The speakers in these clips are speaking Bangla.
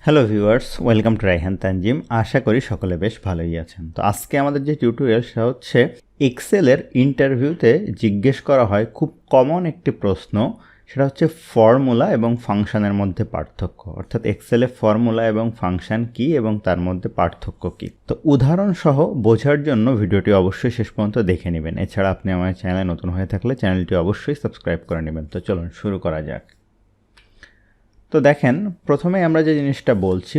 Hello viewers, welcome to Raihan Tanzim. আশা করি সকলে বেশ ভালোই আছেন। তো আজকে আমাদের যে টিউটোরিয়াল সেটা হচ্ছে এক্সেলের ইন্টারভিউতে জিজ্ঞেস করা হয় খুব কমন একটি প্রশ্ন, সেটা হচ্ছে ফর্মুলা এবং ফাংশনের মধ্যে পার্থক্য। অর্থাৎ এক্সেলে ফর্মুলা এবং ফাংশন কি এবং তার মধ্যে পার্থক্য কি। তো উদাহরণ সহ বোঝার জন্য ভিডিওটি অবশ্যই শেষ পর্যন্ত দেখে নেবেন। এছাড়া আপনি আমার চ্যানেলে নতুন হয়ে থাকলে চ্যানেলটি অবশ্যই সাবস্ক্রাইব করে নেবেন। তো চলুন শুরু করা যাক। তো দেখেন, প্রথমে আমরা যে জিনিসটা বলছি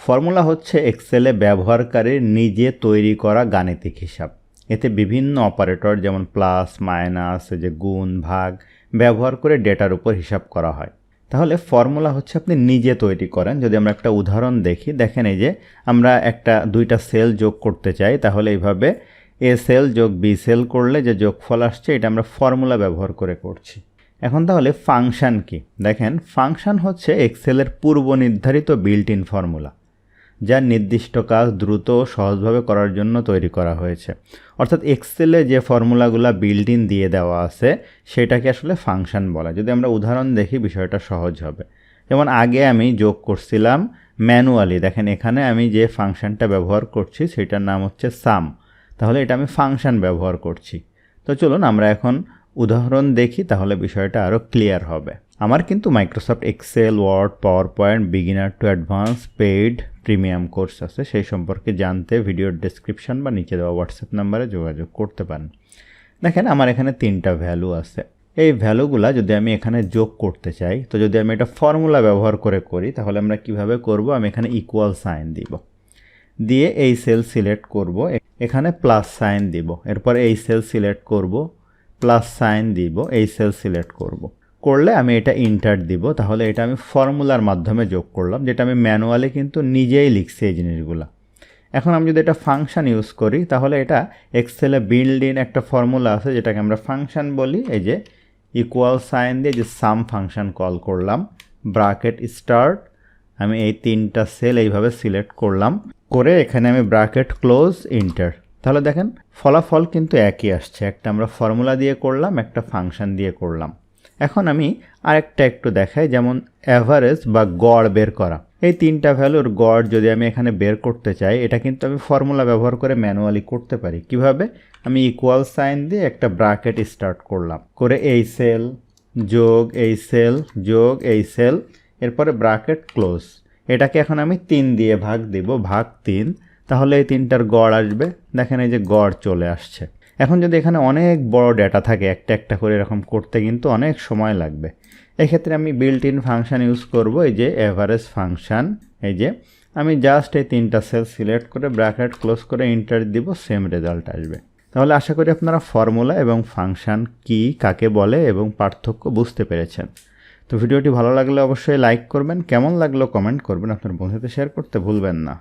ফর্মুলা হচ্ছে এক্সেলে ব্যবহারকারীর নিজে তৈরি করা গাণিতিক হিসাব। এতে বিভিন্ন অপারেটর যেমন প্লাস, মাইনাস, যে গুণ, ভাগ ব্যবহার করে ডেটার উপর হিসাব করা হয়। তাহলে ফর্মুলা হচ্ছে আপনি নিজে তৈরি করেন। যদি আমরা একটা উদাহরণ দেখি, দেখেন এই যে আমরা দুইটা সেল যোগ করতে চাই, তাহলে এইভাবে এ সেল যোগ বি সেল করলে যে যোগফল আসছে এটা আমরা ফর্মুলা ব্যবহার করে করছি। এখন তাহলে ফাংশন কি? দেখেন, ফাংশন হচ্ছে এক্সেলের পূর্ব নির্ধারিত বিল্ট ইন ফর্মুলা, যা নির্দিষ্ট কাজ দ্রুত ও সহজভাবে করার জন্য তৈরি করা হয়েছে। অর্থাৎ এক্সেলে যে ফর্মুলাগুলো বিল্ট ইন দিয়ে দেওয়া আছে সেটাকে আসলে ফাংশন বলা। যদি আমরা উদাহরণ দেখি বিষয়টা সহজ হবে। যেমন আগে আমি যোগ করছিলাম ম্যানুয়ালি, দেখেন এখানে আমি যে ফাংশনটা ব্যবহার করছি সেটার নাম হচ্ছে সাম, তাহলে এটা আমি ফাংশন ব্যবহার করছি। তো চলুন আমরা এখন উদাহরণ দেখি, তাহলে বিষয়টা আরও ক্লিয়ার হবে। আমার কিন্তু Microsoft Excel, Word, PowerPoint, beginner to advance, paid, premium course আছে। সেই সম্পর্কে জানতে ভিডিওর ডেসক্রিপশন বা নিচে দেওয়া হোয়াটসঅ্যাপ নাম্বারে যোগাযোগ করতে পারেন। দেখেন আমার এখানে 3টা ভ্যালু আছে। এই ভ্যালুগুলা যদি আমি এখানে যোগ করতে চাই, তো যদি আমি এটা ফর্মুলা ব্যবহার করে করি তাহলে আমরা কিভাবে করব? আমি এখানে ইকুয়াল সাইন দিব, দিয়ে এই সেল সিলেক্ট করব, এখানে প্লাস সাইন দিব, এরপর এই সেল সিলেক্ট করব, প্লাস সাইন দিব, এই সেল সিলেক্ট করলে আমি এটা ইন্টার দিব। তাহলে এটা আমি ফর্মুলার মাধ্যমে যোগ করলাম, যেটা আমি ম্যানুয়ালি কিন্তু নিজেই লিখছি এই জিনিসগুলো। এখন আমি যদি এটা ফাংশন ইউজ করি তাহলে এটা এক্সেলে বিল্ড ইন একটা ফর্মুলা আছে যেটাকে আমরা ফাংশন বলি। এই যে ইকুয়াল সাইন দিয়ে যে সাম ফাংশন কল করলাম, ব্র্যাকেট স্টার্ট, আমি এই 3টা সেল এইভাবে সিলেক্ট করলাম, করে এখানে আমি ব্র্যাকেট ক্লোজ, ইন্টার। তাহলে দেখেন ফলাফল কিন্তু একই আসছে। একটা আমরা ফর্মুলা দিয়ে করলাম, একটা ফাংশন দিয়ে করলাম। এখন আমি আরেকটা একটু দেখাই, যেমন অ্যাভারেজ বা গড় বের করা। এই 3টা ভ্যালুর গড় যদি আমি এখানে বের করতে চাই, এটা কিন্তু আমি ফর্মুলা ব্যবহার করে ম্যানুয়ালি করতে পারি। কিভাবে? আমি ইকুয়াল সাইন দিয়ে একটা ব্র্যাকেট স্টার্ট করলাম, করে এই সেল যোগ এই সেল যোগ এই সেল, এরপরে ব্র্যাকেট ক্লোজ। এটাকে এখন আমি 3 দিয়ে ভাগ দিব, ভাগ 3, তাহলে এই 3টার গড় আসবে। দেখেন এই যে গড় চলে আসছে। এখন যদি এখানে অনেক বড় ডেটা থাকে, একটা একটা করে এরকম করতে কিন্তু অনেক সময় লাগবে। এক্ষেত্রে আমি বিল্ট ইন ফাংশন ইউজ করব, এই যে এভারেজ ফাংশন। এই যে আমি জাস্ট এই 3টা সেল সিলেক্ট করে ব্র্যাকেট ক্লোজ করে ইন্টার দিব, সেম রেজাল্ট আসবে। তাহলে আশা করি আপনারা ফর্মুলা এবং ফাংশন কি, কাকে বলে এবং পার্থক্য বুঝতে পেরেছেন। তো ভিডিওটি ভালো লাগলে অবশ্যই লাইক করবেন, কেমন লাগলো কমেন্ট করবেন, আপনার বন্ধুদের শেয়ার করতে ভুলবেন না।